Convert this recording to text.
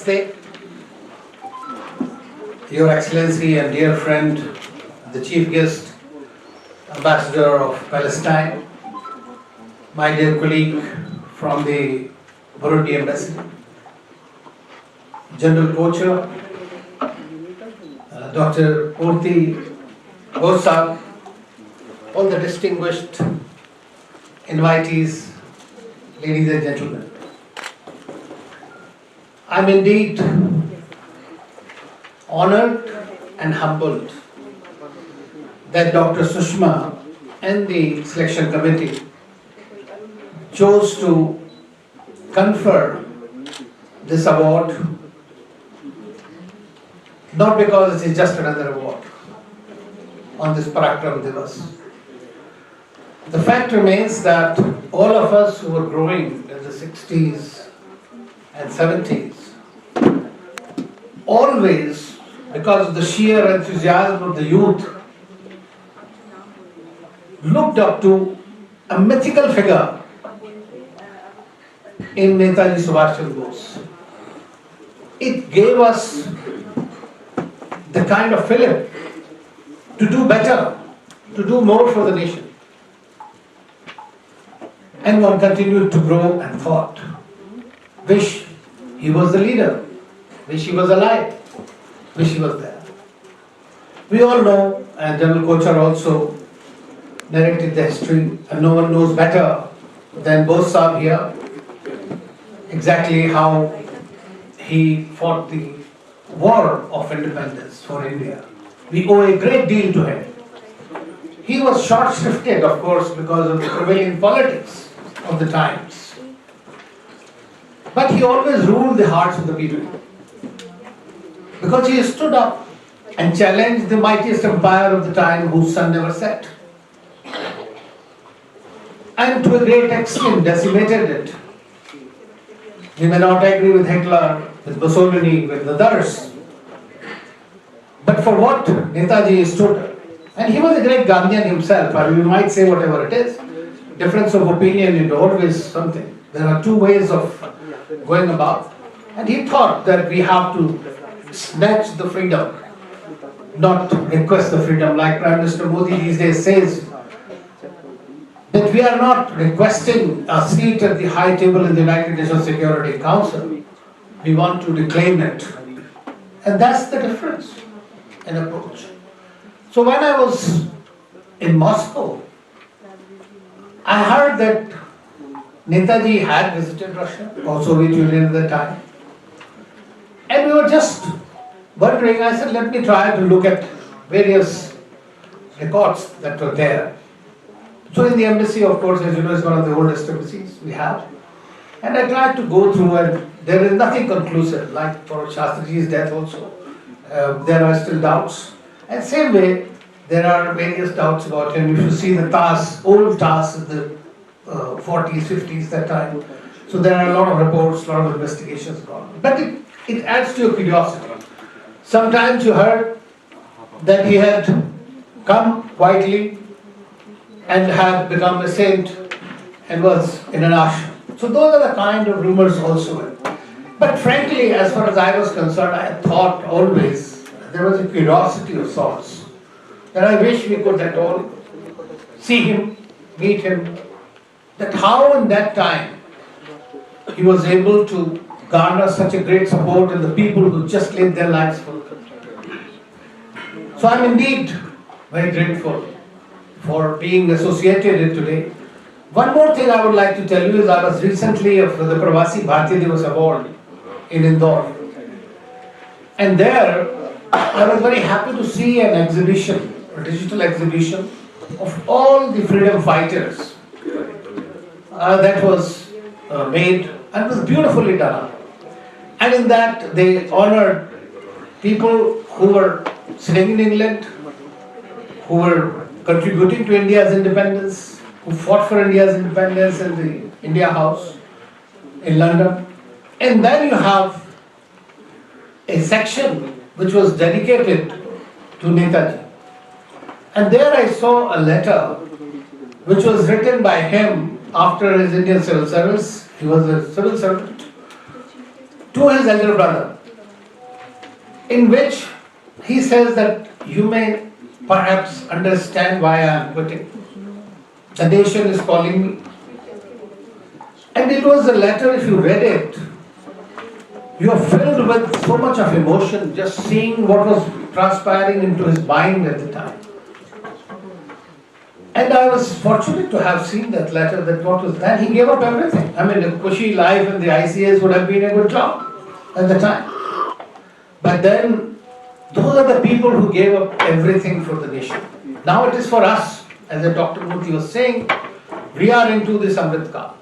Namaste, Your Excellency and dear friend, the Chief Guest, Ambassador of Palestine, my dear colleague from the Burundi Embassy, General Kocher, Dr. Purti Gosab, all the distinguished invitees, ladies and gentlemen. I'm indeed honored and humbled that Dr. Sushma and the selection committee chose to confer this award, not because it is just another award on this Parakram Divas. The fact remains that all of us who were growing in the 60s and 70s always, because of the sheer enthusiasm of the youth, looked up to a mythical figure in Netaji Subhash Chandra Bose. It gave us the kind of fillip to do better, to do more for the nation. And one continued to grow and thought, wish he was the leader, wish he was alive, wish he was there. We all know, and General Kocher also narrated the history, and no one knows better than Bose Saab here, exactly how he fought the war of independence for India. We owe a great deal to him. He was short-shifted, of course, because of the prevailing politics of the times. But he always ruled the hearts of the people, because he stood up and challenged the mightiest empire of the time whose sun never set, and to a great extent decimated it. We may not agree with Hitler, with Mussolini, with others, but for what Netaji stood, and he was a great Gandhian himself, or we might say whatever it is, difference of opinion is always something. There are two ways of going about, and he thought that we have to snatch the freedom, not request the freedom, like Prime Minister Modi these days says, that we are not requesting a seat at the high table in the United Nations Security Council. We want to reclaim it. And that's the difference in approach. So when I was in Moscow, I heard that Netaji had visited Russia, or Soviet Union at the time. And we were just wondering, I said, let me try to look at various records that were there. So in the embassy, of course, as you know, is one of the oldest embassies we have. And I tried to go through, and there is nothing conclusive, like for Shastriji's death also. There are still doubts. And same way, there are various doubts about him. If you see the TASS, old TASS in the 40s, 50s, that time. So there are a lot of reports, a lot of investigations going on. But it adds to your curiosity. Sometimes you heard that he had come quietly and had become a saint and was in an ashram. So those are the kind of rumors also. But frankly, as far as I was concerned, I thought always there was a curiosity of sorts. That I wish we could at all see him, meet him, that how in that time he was able to garner such a great support in the people who just lived their lives for the country. So I'm indeed very grateful for being associated today. One more thing I would like to tell you is I was recently of the Pravasi Bharatiya Divas Award in Indore. And there I was very happy to see an exhibition, a digital exhibition of all the freedom fighters that was made and was beautifully done. And in that they honored people who were sitting in England, who were contributing to India's independence, who fought for India's independence in the India House in London. And then you have a section which was dedicated to Netaji. And there I saw a letter which was written by him after his Indian civil service. He was a civil servant, to his elder brother. in which he says that you may perhaps understand why I am quitting. The nation is calling me. And it was a letter, if you read it, you are filled with so much of emotion just seeing what was transpiring into his mind at the time. And I was fortunate to have seen that letter, that what was that. He gave up everything. I mean, a cushy life in the ICS would have been a good job at the time. But then, those are the people who gave up everything for the nation. Now it is for us, as Dr. Murthy was saying, we are into this Amrit Kaal.